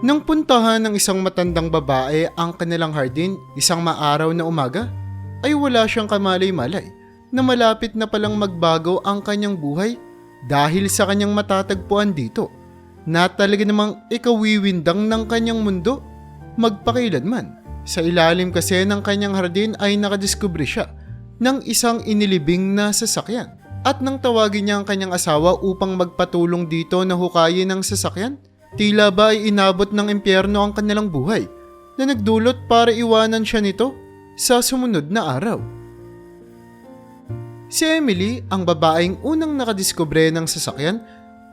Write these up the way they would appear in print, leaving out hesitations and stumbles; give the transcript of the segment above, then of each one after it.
Nang puntahan ng isang matandang babae ang kanilang hardin isang maaraw na umaga, ay wala siyang kamalay-malay na malapit na palang magbago ang kanyang buhay dahil sa kanyang matatagpuan dito na talaga namang ikawiwindang ng kanyang mundo magpakailanman. Sa ilalim kasi ng kanyang hardin ay nakadiskubre siya ng isang inilibing na sasakyan at nang tawagin niya ang kanyang asawa upang magpatulong dito na hukayin ang sasakyan, tila ba ay inabot ng impyerno ang kanilang buhay na nagdulot para iwanan siya nito sa sumunod na araw. Si Emily, ang babaeng unang nakadiskubre ng sasakyan,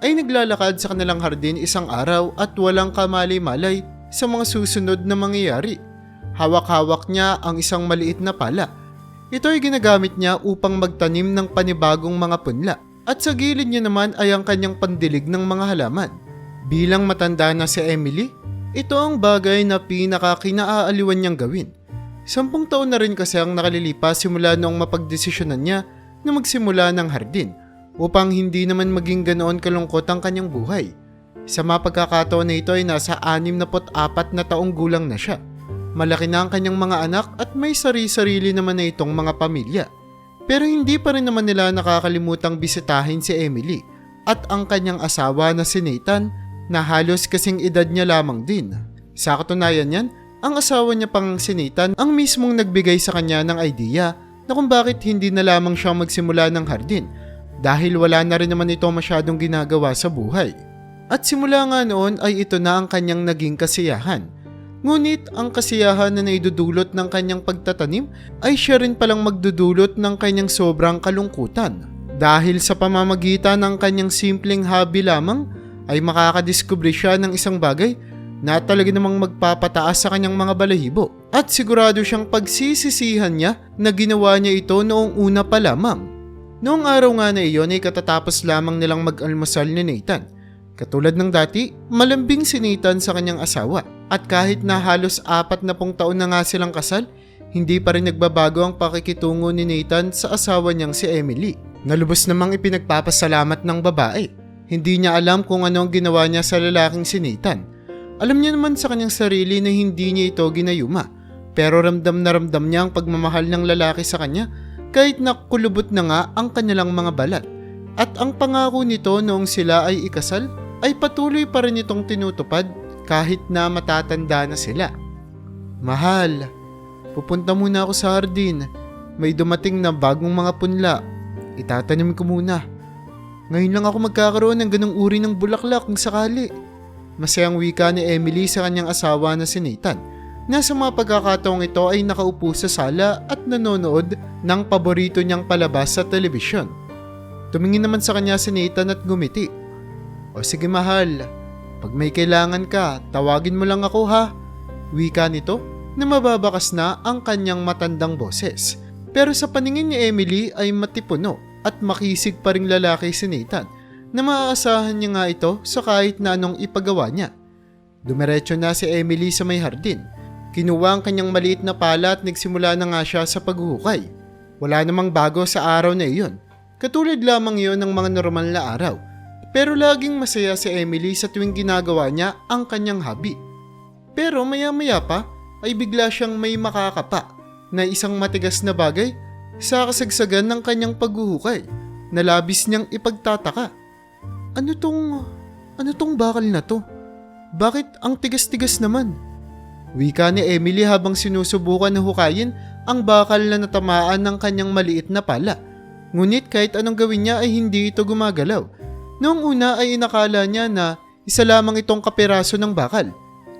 ay naglalakad sa kanilang hardin isang araw at walang kamalay-malay sa mga susunod na mangyayari. Hawak-hawak niya ang isang maliit na pala. Ito ay ginagamit niya upang magtanim ng panibagong mga punla at sa gilid niya naman ay ang kanyang pandilig ng mga halaman. Bilang matanda na si Emily, ito ang bagay na pinaka-kinaaaliwan niyang gawin. 10 taon na rin kasi ang nakalilipas simula noong mapagdesisyonan niya na magsimula ng hardin upang hindi naman maging ganoon kalungkot ang kanyang buhay. Sa mapagkakataon na ito ay nasa 64 na taong gulang na siya. Malaki na ang kanyang mga anak at may sari-sarili naman na itong mga pamilya. Pero hindi pa rin naman nila nakakalimutang bisitahin si Emily at ang kanyang asawa na si Nathan na halos kasing edad niya lamang din. Sa katunayan niyan, ang asawa niya pang si Nathan ang mismong nagbigay sa kanya ng idea na kung bakit hindi na lamang siya magsimula ng hardin dahil wala na rin naman ito masyadong ginagawa sa buhay. At simula nga noon ay ito na ang kanyang naging kasiyahan. Ngunit ang kasiyahan na naidudulot ng kanyang pagtatanim ay siya rin palang magdudulot ng kanyang sobrang kalungkutan. Dahil sa pamamagitan ng kanyang simpleng hobby lamang ay makakadiskubre siya ng isang bagay na talaga namang magpapataas sa kanyang mga balahibo. At sigurado siyang pagsisisihan niya na ginawa niya ito noong una pa lamang. Noong araw nga na iyon ay katatapos lamang nilang mag-almusal ni Nathan. Katulad ng dati, malambing si Nathan sa kanyang asawa. At kahit na halos 40 taon na nga silang kasal, hindi pa rin nagbabago ang pakikitungo ni Nathan sa asawa niyang si Emily. Nalubos namang ipinagpapasalamat ng babae. Hindi niya alam kung ano ang ginawa niya sa lalaking si Nathan. Alam niya naman sa kanyang sarili na hindi niya ito ginayuma. Pero ramdam na ramdam niya ang pagmamahal ng lalaki sa kanya kahit nakulubot na nga ang kanilang mga balat. At ang pangako nito noong sila ay ikasal ay patuloy pa rin itong tinutupad kahit na matatanda na sila. Mahal, pupunta muna ako sa hardin. May dumating na bagong mga punla. Itatanim ko muna. Ngayon lang ako magkakaroon ng ganong uri ng bulaklak kung sakali. Masayang wika ni Emily sa kanyang asawa na si Nathan. Na sa mga pagkakataong ito ay nakaupo sa sala at nanonood ng paborito niyang palabas sa telebisyon. Tumingin naman sa kanya si Nathan at gumiti. O sige mahal, pag may kailangan ka, tawagin mo lang ako ha. Wika nito na mababakas na ang kanyang matandang boses. Pero sa paningin ni Emily ay matipuno at makisig pa ring lalaki si Nathan na maaasahan niya nga ito sa kahit na anong ipagawa niya. Dumiretso na si Emily sa may hardin. Kinuha ang kanyang maliit na pala at nagsimula na nga siya sa paghuhukay. Wala namang bago sa araw na iyon. Katulad lamang iyon ng mga normal na araw. Pero laging masaya si Emily sa tuwing ginagawa niya ang kanyang hobby. Pero maya-maya pa ay bigla siyang may makakapa na isang matigas na bagay sa kasagsagan ng kanyang paghuhukay na labis niyang ipagtataka. Ano tong bakal na to? Bakit ang tigas-tigas naman? Wika ni Emily habang sinusubukan na hukayin ang bakal na natamaan ng kanyang maliit na pala. Ngunit kahit anong gawin niya ay hindi ito gumagalaw. Noong una ay inakala niya na isa lamang itong kapiraso ng bakal.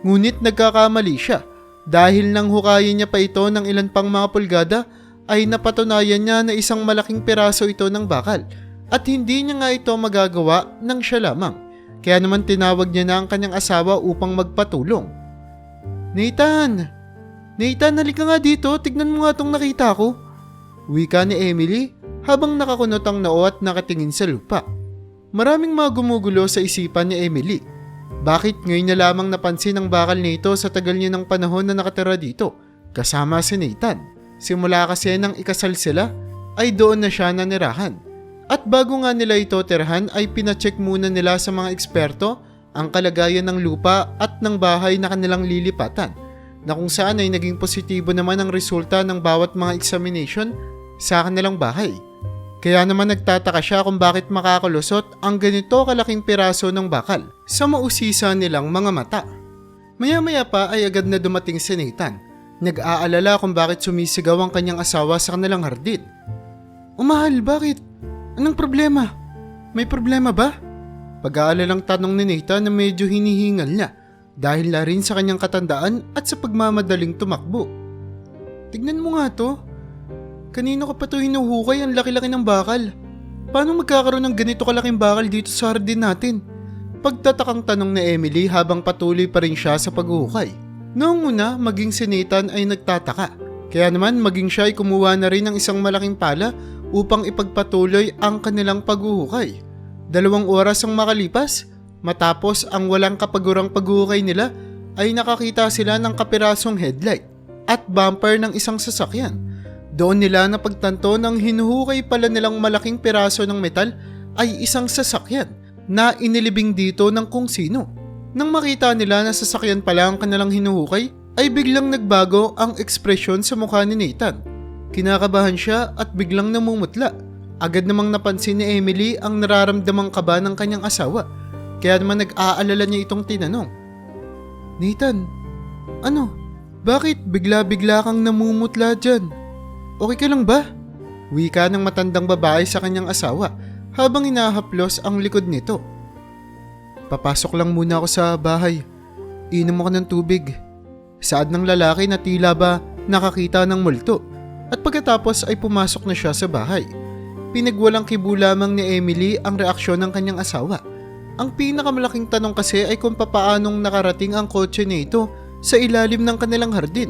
Ngunit nagkakamali siya dahil nang hukayin niya pa ito ng ilan pang mga pulgada ay napatunayan niya na isang malaking piraso ito ng bakal at hindi niya nga ito magagawa ng siya lamang. Kaya naman tinawag niya na ang kanyang asawa upang magpatulong. Nathan, halika nga dito, tignan mo nga itong nakita ko. Wika ni Emily habang nakakunot ang noo at nakatingin sa lupa. Maraming mga gumugulo sa isipan ni Emily. Bakit ngayon na lamang napansin ang bakal nito sa tagal niya ng panahon na nakatira dito, kasama si Nathan? Simula kasi nang ikasal sila, ay doon na siya nanirahan. At bago nga nila ito tirahan ay pinacheck muna nila sa mga eksperto ang kalagayan ng lupa at ng bahay na kanilang lilipatan, na kung saan ay naging positibo naman ang resulta ng bawat mga examination sa kanilang bahay. Kaya naman nagtataka siya kung bakit makakalusot ang ganito kalaking piraso ng bakal sa mausisa nilang mga mata. Maya-maya pa ay agad na dumating si Nathan. Nag-aalala kung bakit sumisigaw ang kanyang asawa sa kanilang hardin. Mahal, bakit? Anong problema? May problema ba? Pag-aalalang tanong ni Nathan na medyo hinihingal niya dahil na rin sa kanyang katandaan at sa pagmamadaling tumakbo. Tignan mo nga to. Kanino ka pa to hinuhukay? Ang laki-laki ng bakal. Paano magkakaroon ng ganito kalaking bakal dito sa hardin natin? Pagtatakang tanong ni Emily habang patuloy pa rin siya sa paghuhukay. Noong una, maging si Nathan ay nagtataka. Kaya naman maging siya ay kumuha na rin ng isang malaking pala upang ipagpatuloy ang kanilang paghuhukay. 2 oras ang makalipas, matapos ang walang kapagurang paghuhukay nila ay nakakita sila ng kapirasong headlight at bumper ng isang sasakyan. Doon nila napagtanto ng hinuhukay pala nilang malaking piraso ng metal ay isang sasakyan na inilibing dito ng kung sino. Nang makita nila na sasakyan pala ang kanilang hinuhukay, ay biglang nagbago ang ekspresyon sa mukha ni Nathan. Kinakabahan siya at biglang namumutla. Agad namang napansin ni Emily ang nararamdamang kaba ng kanyang asawa, kaya naman nag-aalala niya itong tinanong. Nathan, ano? Bakit bigla-bigla kang namumutla dyan? Okay ka lang ba? Wika ng matandang babae sa kanyang asawa habang hinahaplos ang likod nito. Papasok lang muna ako sa bahay. Inom ako ng tubig. Saad ng lalaki na tila ba nakakita ng multo at pagkatapos ay pumasok na siya sa bahay. Pinagwalang kibo lamang ni Emily ang reaksyon ng kanyang asawa. Ang pinakamalaking tanong kasi ay kung papaanong nakarating ang kotse nito sa ilalim ng kanilang hardin.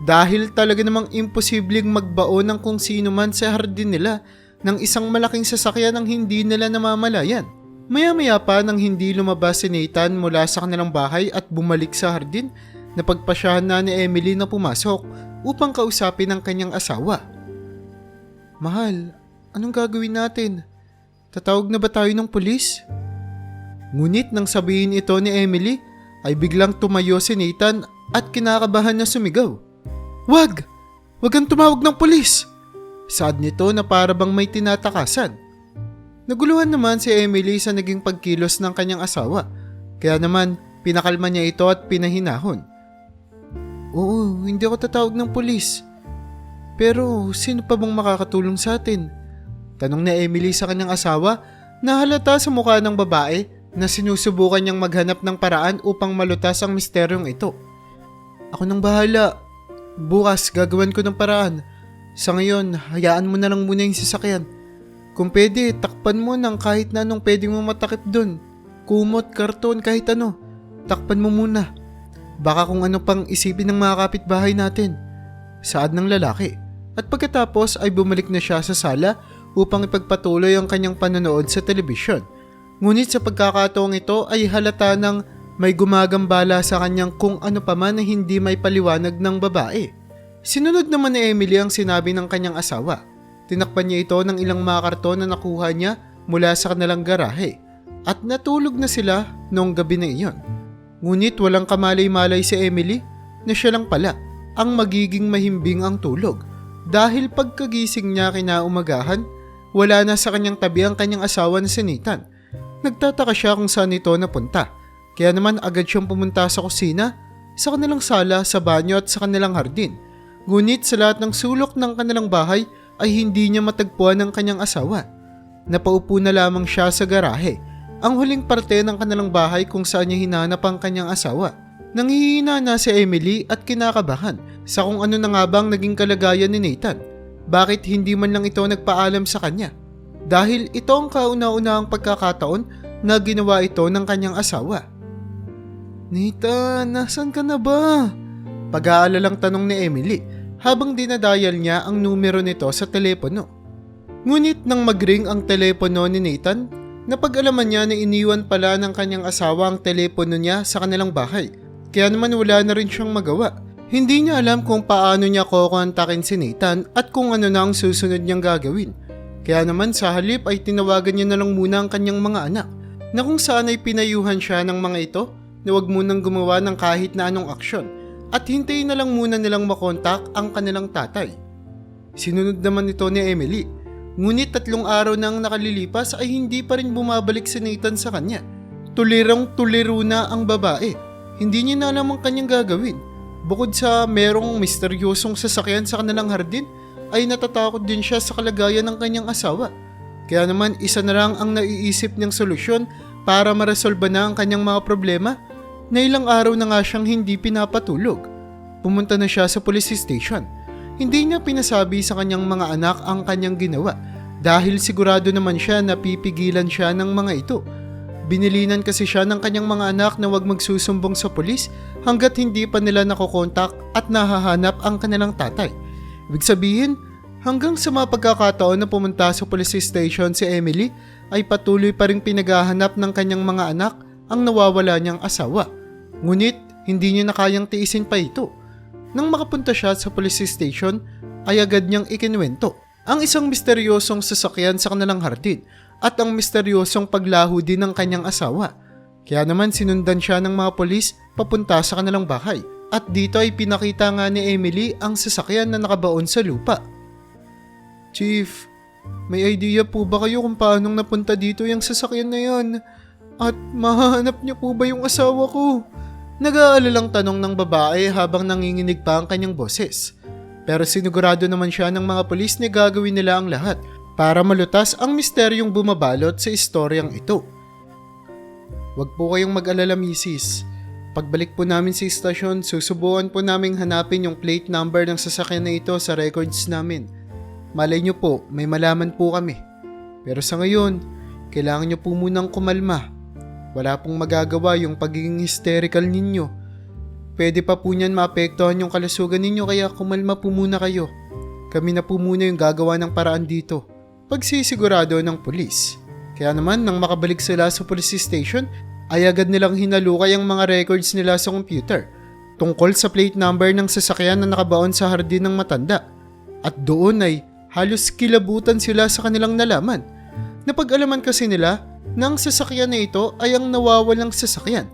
Dahil talaga namang imposibleng magbaon ng kung sino man sa hardin nila ng isang malaking sasakyan ang hindi nila namamalayan. Maya-maya pa nang hindi lumabas si Nathan mula sa kanilang bahay at bumalik sa hardin, napagpasyahan na ni Emily na pumasok upang kausapin ang kanyang asawa. Mahal, anong gagawin natin? Tatawag na ba tayo ng pulis? Ngunit nang sabihin ito ni Emily, ay biglang tumayo si Nathan at kinakabahan na sumigaw. Wag! Wag kang tumawag ng pulis! Saad nito na para bang may tinatakasan. Naguluhan naman si Emily sa naging pagkilos ng kanyang asawa, kaya naman pinakalma niya ito at pinahinahon. Oo, hindi ako tatawag ng pulis. Pero sino pa bang makakatulong sa atin? Tanong ni Emily sa kanyang asawa na halata sa mukha ng babae na sinusubukan niyang maghanap ng paraan upang malutas ang misteryong ito. Ako nang bahala. Bukas gagawin ko ng paraan. Sa ngayon, hayaan mo na lang muna yung sasakyan. Kung pwede, takpan mo ng kahit na anong pwede mo matakip dun. Kumot, karton, kahit ano. Takpan mo muna. Baka kung ano pang isipin ng mga kapitbahay natin. Saad ng lalaki. At pagkatapos ay bumalik na siya sa sala upang ipagpatuloy ang kanyang panonood sa telebisyon. Ngunit sa pagkakataong ito ay halata ng may gumagambala sa kanyang kung ano pa man na hindi may paliwanag ng babae. Sinunod naman ni Emily ang sinabi ng kanyang asawa. Tinakpan niya ito ng ilang mga karton na nakuha niya mula sa kanilang garahe at natulog na sila noong gabi na iyon. Ngunit walang kamalay-malay si Emily na siya lang pala ang magiging mahimbing ang tulog dahil pagkagising niya kinaumagahan, wala na sa kanyang tabi ang kanyang asawa na si Nathan. Nagtataka siya kung saan ito napunta. Kaya naman agad siyang pumunta sa kusina, sa kanilang sala, sa banyo at sa kanilang hardin. Ngunit sa lahat ng sulok ng kanilang bahay ay hindi niya matagpuan ang kanyang asawa. Napaupo na lamang siya sa garahe, ang huling parte ng kanilang bahay kung saan niya hinanap ang kanyang asawa. Nanghihina na si Emily at kinakabahan sa kung ano na nga bang naging kalagayan ni Nathan. Bakit hindi man lang ito nagpaalam sa kanya? Dahil ito ang kauna-unahang pagkakataon na ginawa ito ng kanyang asawa. Nathan, nasan ka na ba? Pag-aalalang tanong ni Emily habang dinadial niya ang numero nito sa telepono. Ngunit nang mag-ring ang telepono ni Nathan, napag-alaman niya na iniwan pala ng kanyang asawa ang telepono niya sa kanilang bahay. Kaya naman wala na rin siyang magawa. Hindi niya alam kung paano niya kukontakin si Nathan at kung ano na ang susunod niyang gagawin. Kaya naman sa halip ay tinawagan niya na lang muna ang kanyang mga anak. na kung saan ay pinayuhan siya ng mga ito na wag munang gumawa ng kahit na anong aksyon at hintayin na lang muna nilang makontak ang kanilang tatay. Sinunod naman ito ni Emily, ngunit 3 araw nang nakalilipas ay hindi pa rin bumabalik si Nathan sa kanya. Tulirang tuliro na ang babae, hindi niya na alam ang kanyang gagawin. Bukod sa merong misteryosong sasakyan sa kanilang hardin, ay natatakot din siya sa kalagayan ng kanyang asawa. Kaya naman isa na lang ang naiisip niyang solusyon para maresolba na ang kanyang mga problema na ilang araw na nga siyang hindi pinapatulog. Pumunta na siya sa police station. Hindi niya pinasabi sa kanyang mga anak ang kanyang ginawa dahil sigurado naman siya na pipigilan siya ng mga ito. Binilinan kasi siya ng kanyang mga anak na huwag magsusumbong sa pulis hanggat hindi pa nila nakokontak at nahahanap ang kanilang tatay. Ibig sabihin, hanggang sa mga pagkakataon na pumunta sa police station si Emily ay patuloy pa ring pinaghahanap ng kanyang mga anak ang nawawala niyang asawa. Ngunit hindi niya na kayang tiisin pa ito. Nang makapunta siya sa police station ay agad niyang ikinuwento ang isang misteryosong sasakyan sa kanilang hardin at ang misteryosong paglaho din ng kanyang asawa. Kaya naman sinundan siya ng mga polis papunta sa kanilang bahay at dito ay pinakita nga ni Emily ang sasakyan na nakabaon sa lupa. Chief, may idea po ba kayo kung paanong napunta dito yung sasakyan na yan? At mahanap niyo po ba yung asawa ko? Nag-aalalang tanong ng babae habang nanginginig pa ang kanyang boses. Pero sinigurado naman siya ng mga polis na gagawin nila ang lahat para malutas ang misteryong bumabalot sa istoryang ito. Huwag po kayong mag-alala, misis. Pagbalik po namin sa istasyon, susubukan po naming hanapin yung plate number ng sasakyan na ito sa records namin. Malay nyo po, may malaman po kami. Pero sa ngayon, kailangan nyo po munang kumalma. Wala pong magagawa yung pagiging hysterical ninyo. Pwede pa po niyan maapektuhan yung kalusugan ninyo kaya kumalma po muna kayo. Kami na po muna yung gagawa ng paraan dito. Pagsisigurado ng pulis. Kaya naman nang makabalik sila sa police station, ay agad nilang hinalukay ang mga records nila sa computer tungkol sa plate number ng sasakyan na nakabaon sa hardin ng matanda. At doon ay halos kilabutan sila sa kanilang nalaman. Napag-alaman kasi nila na ang sasakyan na ito ay ang nawawalang sasakyan.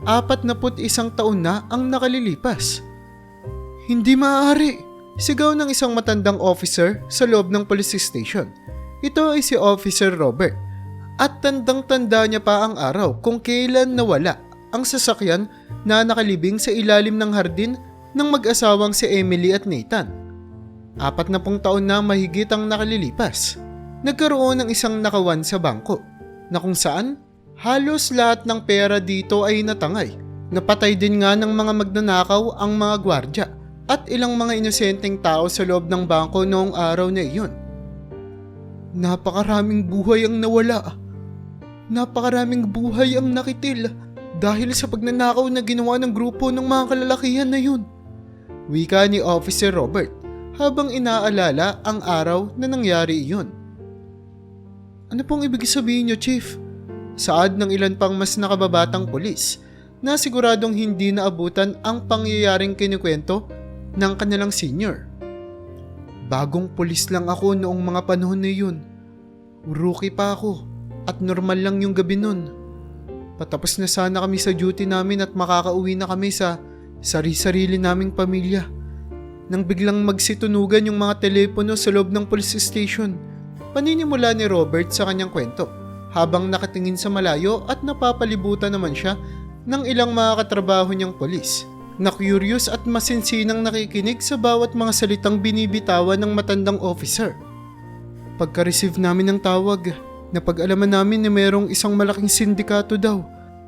41 taon na ang nakalilipas. Hindi maaari, sigaw ng isang matandang officer sa loob ng police station. Ito ay si Officer Robert. At tandang-tanda niya pa ang araw kung kailan nawala ang sasakyan na nakalibing sa ilalim ng hardin ng mag-asawang si Emily at Nathan. 40 taon na mahigit ang nakalilipas. Nagkaroon ng isang nakawan sa bangko na kung saan halos lahat ng pera dito ay natangay. Napatay din nga ng mga magnanakaw ang mga gwardya at ilang mga inosenteng tao sa loob ng bangko noong araw na iyon. Napakaraming buhay ang nawala. Napakaraming buhay ang nakitil dahil sa pagnanakaw na ginawa ng grupo ng mga kalalakihan na yun. Wika ni Officer Robert habang inaalala ang araw na nangyari iyon. Ano pong ibig sabihin niyo, Chief? Saad ng ilan pang mas nakababatang pulis na siguradong hindi naabutan ang pangyayaring kinikwento ng kanilang senior. Bagong pulis lang ako noong mga panahon na yun. Rookie pa ako. At normal lang yung gabi nun. Patapos na sana kami sa duty namin at makakauwi na kami sa sari-sarili naming pamilya. Nang biglang magsitunugan yung mga telepono sa loob ng police station. Paninimula ni Robert sa kanyang kwento habang nakatingin sa malayo at napapalibutan naman siya ng ilang mga katrabaho niyang polis na curious at masinsinang nakikinig sa bawat mga salitang binibitawan ng matandang officer. Pagka-receive namin ng tawag, napag-alaman namin na mayroong isang malaking sindikato daw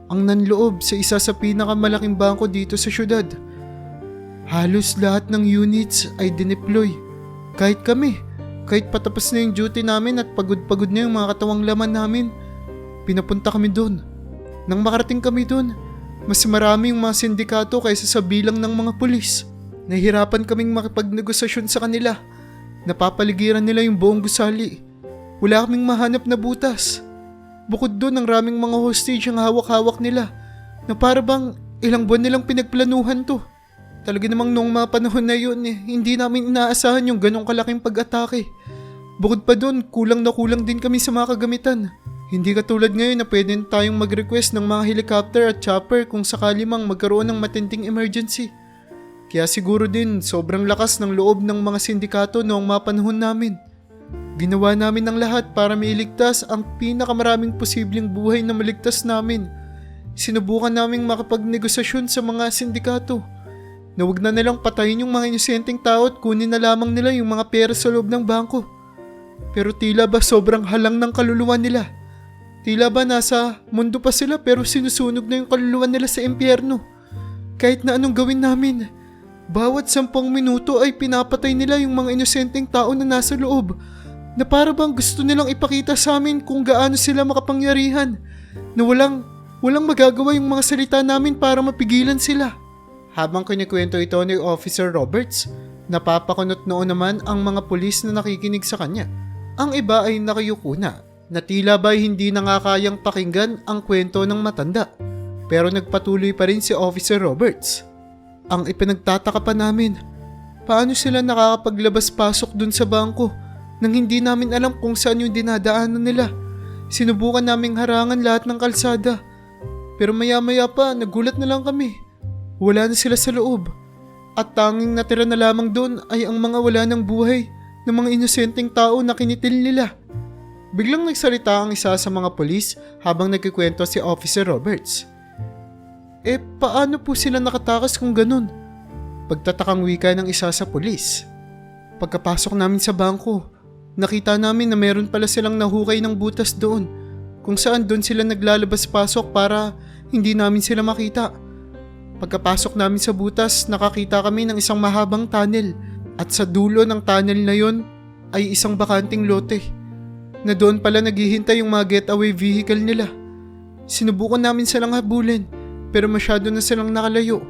ang nanloob sa isa sa pinakamalaking bangko dito sa syudad. Halos lahat ng units ay dineploy. Kahit kami, kahit patapos na yung duty namin at pagod-pagod na yung mga katawang laman namin, pinapunta kami doon. Nang makarating kami doon, mas marami yung mga sindikato kaysa sa bilang ng mga pulis. Nahihirapan kaming makipagnegosasyon sa kanila. Napapaligiran nila yung buong gusali. Wala kaming mahanap na butas. Bukod doon, ang raming mga hostage ang hawak-hawak nila na para bang ilang buwan nilang pinagplanuhan to. Talaga namang noong mga panahon na yun, hindi namin inaasahan yung ganong kalaking pag-atake. Bukod pa doon, kulang na kulang din kami sa mga kagamitan. Hindi katulad ngayon na pwede tayong mag-request ng mga helicopter at chopper kung sakali mang magkaroon ng matinding emergency. Kaya siguro din sobrang lakas ng loob ng mga sindikato noong mapanahon namin. Ginawa namin ang lahat para mailigtas ang pinakamaraming posibleng buhay na maligtas namin. Sinubukan naming makapagnegosasyon sa mga sindikato na wag na nilang patayin yung mga inosenteng tao at kunin na lamang nila yung mga pera sa loob ng bangko. Pero tila ba sobrang halang ng kaluluwa nila? Tila ba nasa mundo pa sila pero sinusunog na yung kaluluwa nila sa impyerno? Kahit na anong gawin namin, bawat 10 minuto ay pinapatay nila yung mga inosenteng tao na nasa loob, na para bang gusto nilang ipakita sa amin kung gaano sila makapangyarihan, na walang magagawa yung mga salita namin para mapigilan sila. Habang kinikwento ito ni Officer Roberts, napapakunot noon naman ang mga pulis na nakikinig sa kanya. Ang iba ay nakayuko na tila ba'y hindi na nga kayang pakinggan ang kwento ng matanda. Pero nagpatuloy pa rin si Officer Roberts. Ang ipinagtataka pa namin, paano sila nakakapaglabas-pasok dun sa bangko nang hindi namin alam kung saan yung dinadaanan nila. Sinubukan naming harangan lahat ng kalsada. Pero maya-maya pa, nagulat na lang kami. Wala na sila sa loob. At tanging natira na lamang doon ay ang mga wala ng buhay ng mga inosenteng tao na kinitil nila. Biglang nagsalita ang isa sa mga pulis habang nagkikwento si Officer Roberts. Paano po sila nakatakas kung ganun? Pagtatakang wika ng isa sa pulis. Pagkapasok namin sa bangko, nakita namin na meron pala silang nahukay ng butas doon, kung saan doon sila naglalabas-pasok para hindi namin sila makita. Pagkapasok namin sa butas, nakakita kami ng isang mahabang tunnel at sa dulo ng tunnel na yon ay isang bakanting lote na doon pala naghihintay yung mga getaway vehicle nila. Sinubukan namin silang habulin pero masyado na silang nakalayo.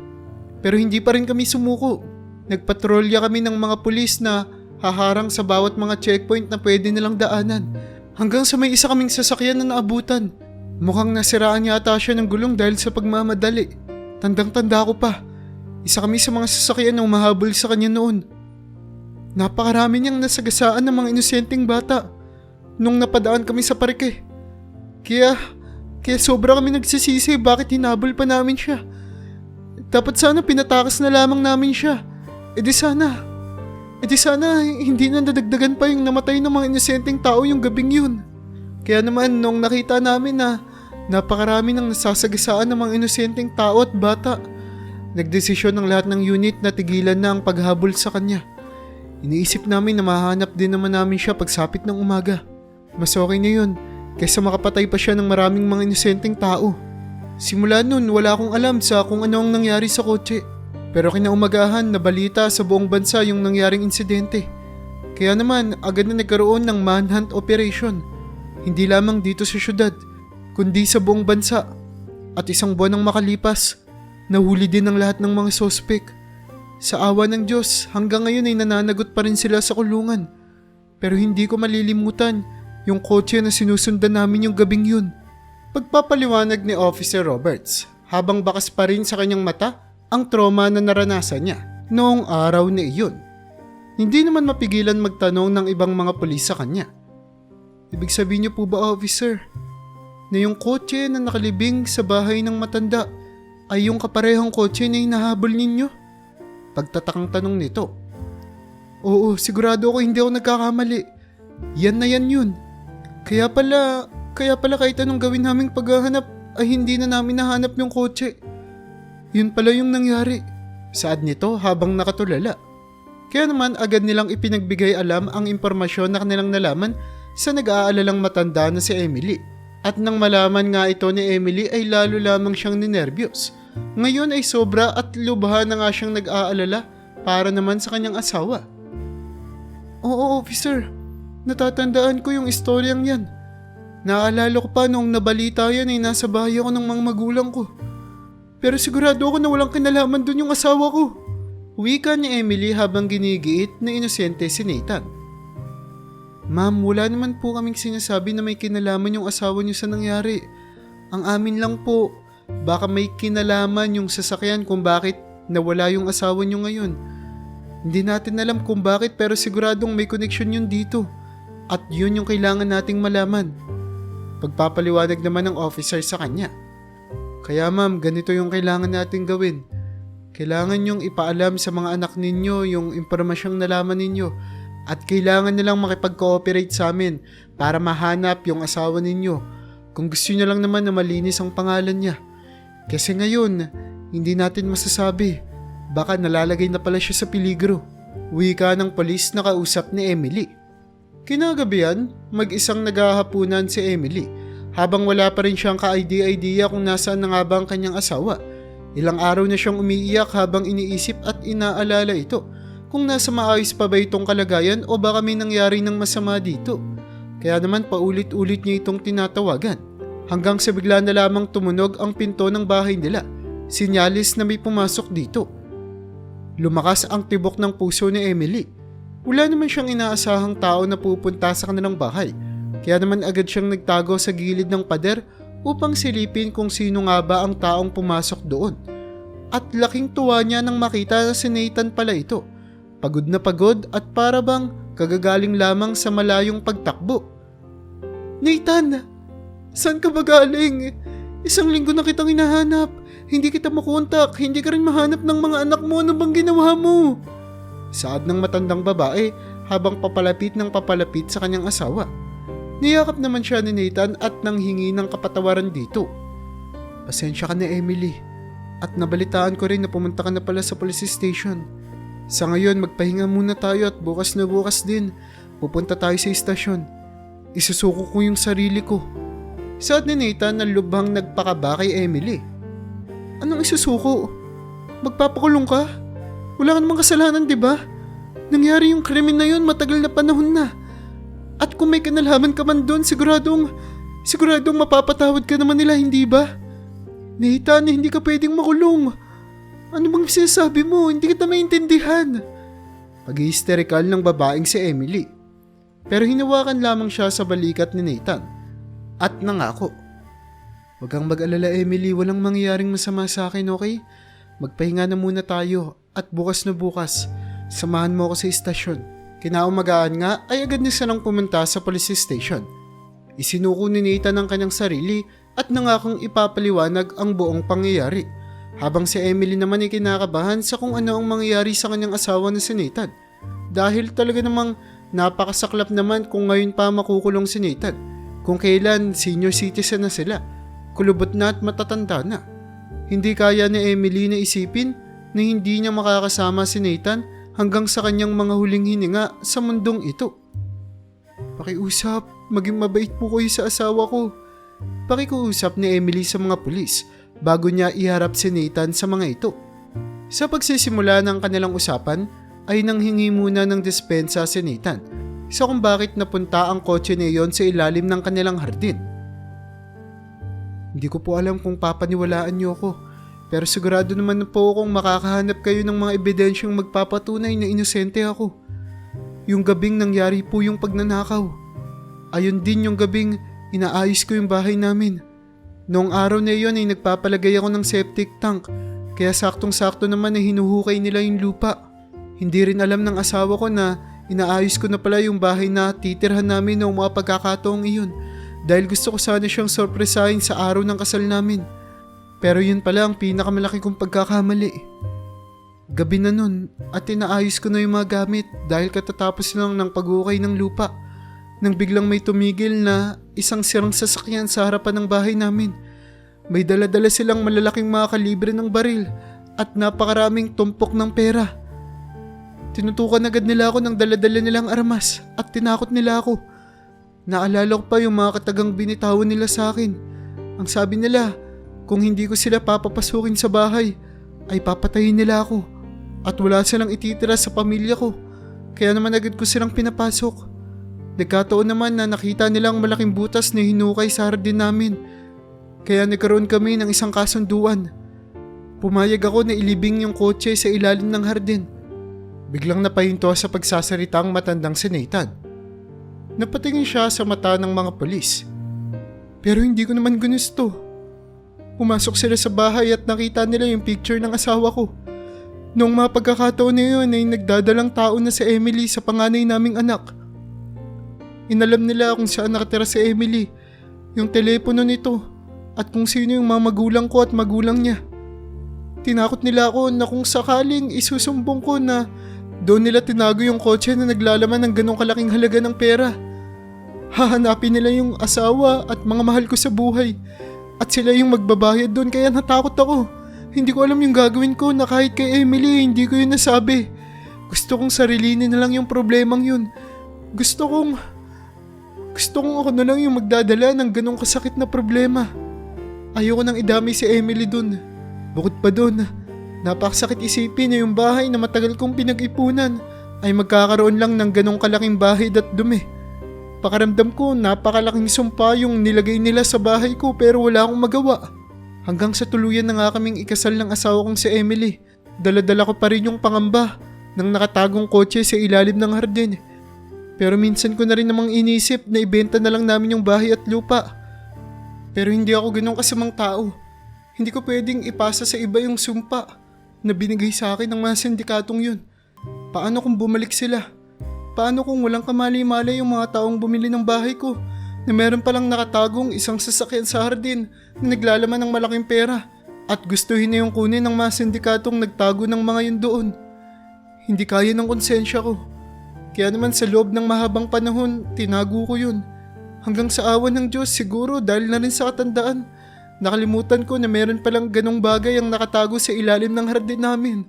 Pero hindi pa rin kami sumuko. Nagpatrolya kami ng mga pulis na haharang sa bawat mga checkpoint na pwede nilang daanan. Hanggang sa may isa kaming sasakyan na naabutan. Mukhang nasiraan yata siya ng gulong dahil sa pagmamadali. Tandang-tanda ko pa. Isa kami sa mga sasakyan na umahabol sa kanya noon. Napakarami niyang nasagasaan ng mga inosenteng bata nung napadaan kami sa parke. Kaya sobra kami nagsisisi bakit hinabol pa namin siya. Dapat sana pinatakas na lamang namin siya. E di sana hindi na nadagdagan pa yung namatay ng mga inosenteng tao yung gabing yun. Kaya naman nung nakita namin na napakarami ng nasasagasaan ng mga inosenteng tao at bata, nagdesisyon ng lahat ng unit na tigilan na ang paghabol sa kanya. Iniisip namin na mahanap din naman namin siya pagsapit ng umaga. Mas okay na yun kaysa makapatay pa siya ng maraming mga inosenteng tao. Simula nun wala akong alam sa kung ano ang nangyari sa kotse. Pero kinaumagahan na balita sa buong bansa yung nangyaring insidente. Kaya naman agad na nagkaroon ng manhunt operation. Hindi lamang dito sa syudad, kundi sa buong bansa. At isang buwan nang makalipas, nahuli din ang lahat ng mga sospek. Sa awa ng Diyos, hanggang ngayon ay nananagot pa rin sila sa kulungan. Pero hindi ko malilimutan yung kotse na sinusundan namin yung gabing yun. Pagpapaliwanag ni Officer Roberts, habang bakas pa rin sa kanyang mata ang trauma na naranasan niya noong araw na iyon. Hindi naman mapigilan magtanong ng ibang mga pulis sa kanya. Ibig sabihin niyo po ba, officer, na yung kotse na nakalibing sa bahay ng matanda ay yung kaparehong kotse na hinahabol ninyo? Pagtatakang tanong nito. Oo, sigurado ako hindi ako nagkakamali. Yan na yan yun. Kaya pala kahit anong gawin naming paghahanap ay hindi na namin nahanap yung kotse. Yun pala yung nangyari. Saad nito habang nakatulala. Kaya naman agad nilang ipinagbigay alam ang impormasyon na kanilang nalaman sa nag-aalalang matanda na si Emily. At nang malaman nga ito ni Emily ay lalo lamang siyang ninervyos. Ngayon ay sobra at lubha na nga siyang nag-aalala para naman sa kanyang asawa. Oo, officer. Natatandaan ko yung istoryang yan. Naalala ko pa noong nabalita yan ay nasa bahay ako ng mga magulang ko. Pero sigurado ako na walang kinalaman dun yung asawa ko. Wika ni Emily habang ginigiit na inosente si Nathan. Ma'am, wala naman po kaming sinasabi na may kinalaman yung asawa niyo sa nangyari. Ang amin lang po, baka may kinalaman yung sasakyan kung bakit nawala yung asawa niyo ngayon. Hindi natin alam kung bakit pero siguradong may connection yun dito. At yun yung kailangan nating malaman. Pagpapaliwanag naman ng officer sa kanya. Kaya ma'am, ganito yung kailangan natin gawin. Kailangan nyong ipaalam sa mga anak ninyo yung impormasyong nalaman ninyo at kailangan nilang makipag-cooperate sa amin para mahanap yung asawa ninyo. Kung gusto nyo lang naman na malinis ang pangalan niya. Kasi ngayon, hindi natin masasabi. Baka nalalagay na pala siya sa peligro. Wika ng polis na kausap ni Emily. Kinagabihan, mag-isang naghahapunan si Emily habang wala pa rin siyang ka-idea kung nasaan na nga ba ang kanyang asawa. Ilang araw na siyang umiiyak habang iniisip at inaalala ito kung nasa maayos pa ba itong kalagayan o baka may nangyari ng masama dito. Kaya naman paulit-ulit niya itong tinatawagan hanggang sa bigla na lamang tumunog ang pinto ng bahay nila. Sinyalis na may pumasok dito. Lumakas ang tibok ng puso ni Emily. Wala naman siyang inaasahang tao na pupunta sa kanilang bahay. Kaya naman agad siyang nagtago sa gilid ng pader upang silipin kung sino nga ba ang taong pumasok doon. At laking tuwa niya nang makita na si Nathan pala ito. Pagod na pagod at para bang kagagaling lamang sa malayong pagtakbo. Nathan! Saan ka ba galing? Isang linggo na kitang hinahanap. Hindi kita makontak. Hindi ka rin mahanap ng mga anak mo. Ano bang ginawa mo? Saad ng matandang babae habang papalapit sa kanyang asawa. Niyakap naman siya ni Nathan at nanghingi ng kapatawaran dito. Pasensya ka na Emily. At nabalitaan ko rin na pumunta ka na pala sa police station. Sa ngayon magpahinga muna tayo at bukas na bukas din pupunta tayo sa istasyon. Isusuko ko yung sarili ko. Saad ni Nathan na lubhang nagpakaba kay Emily. Anong isusuko? Magpapakulong ka? Wala ka namang kasalanan, di ba? Nangyari yung krimen na yun matagal na panahon na. At kung may kanalaman ka man doon, siguradong mapapatawad ka naman nila, hindi ba? Nathan, hindi ka pwedeng makulong. Ano bang sinasabi mo? Hindi kita maintindihan. Pag-hysterical ng babaeng si Emily. Pero hinawakan lamang siya sa balikat ni Nathan. At nangako. Huwag kang mag-alala Emily, walang mangyayaring masama sa akin, okay? Magpahinga na muna tayo at bukas na bukas, samahan mo ako sa istasyon. Kinaumagaan nga ay agad na silang pumunta sa police station. Isinuko ni Nathan ang kanyang sarili at nangakong ipapaliwanag ang buong pangyayari. Habang si Emily naman ay kinakabahan sa kung ano ang mangyayari sa kanyang asawa na si Nathan. Dahil talaga namang napakasaklap naman kung ngayon pa makukulong si Nathan. Kung kailan senior citizen na sila, kulubot na at matatanda na. Hindi kaya ni Emily na isipin na hindi niya makakasama si Nathan hanggang sa kanyang mga huling hininga sa mundong ito. Pakiusap, maging mabait po kayo sa asawa ko. Pakiusap ni Emily sa mga pulis bago niya iharap si Nathan sa mga ito. Sa pagsisimula ng kanilang usapan ay nanghingi muna ng dispensa si Nathan sa kung bakit napunta ang kotse niyon sa ilalim ng kanilang hardin. Hindi ko po alam kung papaniwalaan niyo ko. Pero sigurado naman po akong makakahanap kayo ng mga ebidensyang magpapatunay na inosente ako. Yung gabing nangyari po yung pagnanakaw. Ayun din yung gabing inaayos ko yung bahay namin. Noong araw na iyon ay nagpapalagay ako ng septic tank, kaya saktong-sakto naman na hinuhukay nila yung lupa. Hindi rin alam ng asawa ko na inaayos ko na pala yung bahay na titirhan namin noong mga pagkakataong iyon dahil gusto ko sana siyang sorpresahin sa araw ng kasal namin. Pero yun pala ang pinakamalaki kong pagkakamali. Gabi na nun at inaayos ko na yung mga gamit dahil katatapos lang ng paghukay ng lupa nang biglang may tumigil na isang sirang sasakyan sa harapan ng bahay namin. May dala-dala silang malalaking mga kalibre ng baril at napakaraming tumpok ng pera. Tinutukan agad nila ako ng dala-dala nilang armas at tinakot nila ako. Naalala ko pa yung mga katagang binitawan nila sa akin. Ang sabi nila, kung hindi ko sila papapasukin sa bahay, ay papatayin nila ako at wala silang ititira sa pamilya ko. Kaya naman agad ko silang pinapasok. Nagkataon naman na nakita nilang malaking butas na hinukay sa hardin namin. Kaya nagkaroon kami ng isang kasunduan. Pumayag ako na ilibing yung kotse sa ilalim ng hardin. Biglang napahinto sa pagsasalita ang matandang si Nathan. Napatingin siya sa mata ng mga pulis. Pero hindi ko naman gusto. Pumasok sila sa bahay at nakita nila yung picture ng asawa ko. Noong mga pagkakataon na yun ay nagdadalang tao na si Emily sa panganay naming anak. Inalam nila kung saan nakatira si Emily. yung telepono nito, at kung sino yung mga magulang ko at magulang niya. Tinakot nila ako na kung sakaling isusumbong ko na doon nila tinago yung kotse na naglalaman ng ganong kalaking halaga ng pera. Hahanapin nila yung asawa at mga mahal ko sa buhay. At sila yung magbabayad doon, kaya natakot ako. Hindi ko alam yung gagawin ko na kahit kay Emily hindi ko yun nasabi. Gusto kong sarilinin na lang yung problemang yun. Gusto kong ako na lang yung magdadala ng ganong kasakit na problema. Ayoko nang idamay si Emily doon. Bukod pa doon, napakasakit isipin na yung bahay na matagal kong pinag-ipunan ay magkakaroon lang ng ganong kalaking bahid at dumi. Pakaramdam ko napakalaking sumpa yung nilagay nila sa bahay ko pero wala akong magawa. Hanggang sa tuluyan na nga kaming ikasal ng asawa kong si Emily, dala-dala ko pa rin yung pangamba ng nakatagong kotse sa ilalim ng hardin. Pero minsan ko na rin namang inisip na ibenta na lang namin yung bahay at lupa. Pero hindi ako ganong kasamang tao. Hindi ko pwedeng ipasa sa iba yung sumpa na binigay sa akin ng mga sindikatong yun. Paano kung bumalik sila? Paano kung walang kamali-malay yung mga taong bumili ng bahay ko na meron palang nakatagong isang sasakyan sa hardin na naglalaman ng malaking pera at gustuhin na yung kunin ng mga sindikatong nagtago ng mga yun doon? Hindi kaya ng konsensya ko. Kaya naman sa loob ng mahabang panahon, tinago ko yun. Hanggang sa awan ng Diyos, siguro dahil na rin sa katandaan, nakalimutan ko na meron palang ganong bagay ang nakatago sa ilalim ng hardin namin.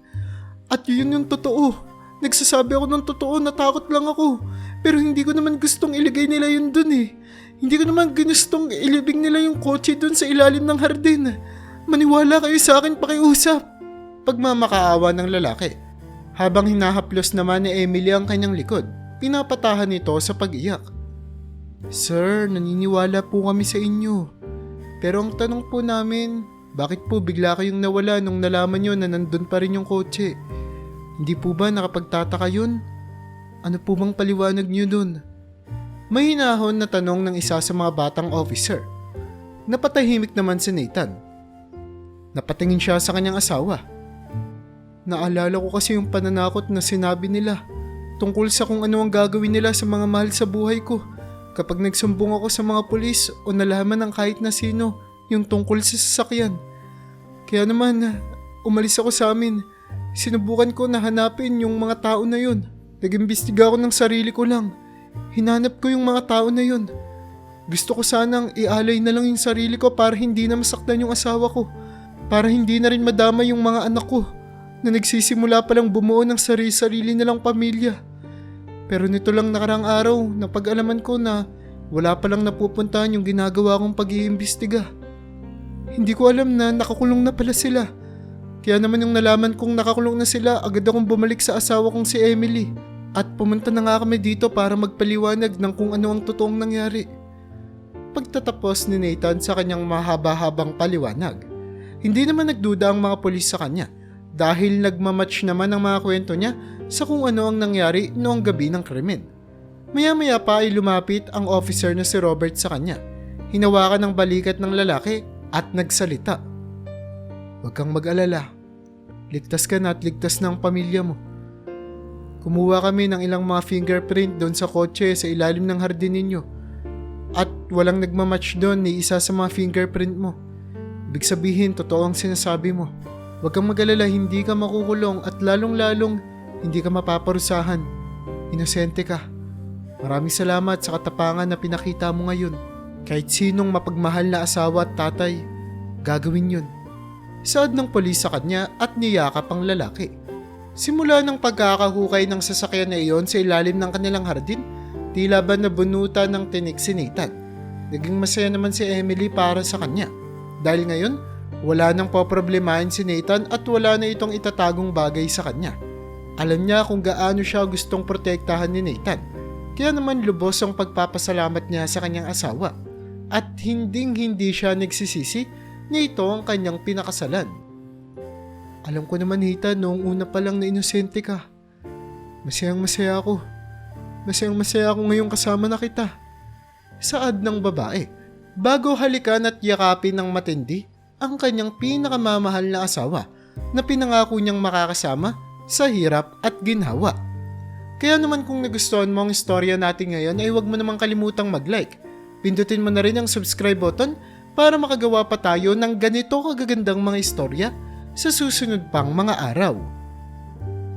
At yun yung totoo. Nagsasabi ako ng totoo, natakot lang ako. Pero hindi ko naman gustong ilagay nila yun dun eh. Hindi ko naman gustong ilibing nila yung kotse dun sa ilalim ng hardin. Maniwala kayo sa akin, pakiusap. Pagmamakaawa ng lalaki. Habang hinahaplos naman ni Emily ang kanyang likod, pinapatahan nito sa pag-iyak. Sir, naniniwala po kami sa inyo. Pero ang tanong po namin, bakit po bigla kayong nawala nung nalaman nyo na nandun pa rin yung kotse? Hindi po ba nakapagtataka yun? Ano po bang paliwanag nyo dun? May hinahon na tanong ng isa sa mga batang officer. Napatahimik naman si Nathan. Napatingin siya sa kanyang asawa. Naalala ko kasi yung pananakot na sinabi nila tungkol sa kung ano ang gagawin nila sa mga mahal sa buhay ko kapag nagsumbong ako sa mga pulis o nalaman ng kahit na sino yung tungkol sa sasakyan. Kaya naman, umalis ako sa amin. Sinubukan ko na hanapin yung mga tao na yun. Nag-imbestiga ako ng sarili ko lang. Hinanap ko yung mga tao na yun. Gusto ko sanang ialay na lang yung sarili ko para hindi na masaktan yung asawa ko. Para hindi na rin madama yung mga anak ko na nagsisimula palang bumuo ng sarili nilang pamilya. Pero nito lang nakarang araw, napag-alaman ko na wala palang napupuntahan yung ginagawa kong pag-iimbestiga. Hindi ko alam na nakakulong na pala sila. Kaya naman yung nalaman kong nakakulong na sila, agad akong bumalik sa asawa kong si Emily. At pumunta na nga kami dito para magpaliwanag ng kung ano ang totoong nangyari. Pagtatapos ni Nathan sa kanyang mahaba-habang paliwanag, hindi naman nagduda ang mga pulis sa kanya dahil nagmamatch naman ang mga kwento niya sa kung ano ang nangyari noong gabi ng krimen. Maya-maya pa ay lumapit ang officer na si Robert sa kanya. Hinawakan ng balikat ng lalaki at nagsalita. Huwag kang mag-alala. Ligtas ka na at ligtas na ang pamilya mo. Kumuha kami ng ilang mga fingerprint doon sa kotse sa ilalim ng hardin ninyo. At walang nagmamatch doon ni isa sa mga fingerprint mo. Ibig sabihin, totoo ang sinasabi mo. Huwag kang mag-alala, hindi ka makukulong at lalong-lalong hindi ka mapaparusahan. Inosente ka. Maraming salamat sa katapangan na pinakita mo ngayon. Kahit sinong mapagmahal na asawa at tatay, gagawin yun. Saad ng pulis sa kanya at niyakap ang lalaki. Simula ng pagkakahukay ng sasakyan na iyon sa ilalim ng kanilang hardin, tila ba nabunutan ng tinik si Nathan. Naging masaya naman si Emily para sa kanya. Dahil ngayon, wala nang poproblemahin si Nathan at wala na itong itatagong bagay sa kanya. Alam niya kung gaano siya gustong protektahan ni Nathan. Kaya naman lubos ang pagpapasalamat niya sa kanyang asawa. At hinding-hindi siya nagsisisi na ito ang kanyang pinakasalan. Alam ko naman, Nathan, noong una pa lang na inosente ka. Masayang-masaya ako. Masayang-masaya ako ngayong kasama na kita. Saad ng babae, bago halikan at yakapin ng matindi ang kanyang pinakamamahal na asawa na pinangako niyang makakasama sa hirap at ginhawa. Kaya naman kung nagustuhan mo ang istorya natin ngayon ay huwag mo namang kalimutang mag-like Pindutin mo na rin ang subscribe button para makagawa pa tayo ng ganito kagagandang mga istorya sa susunod pang mga araw.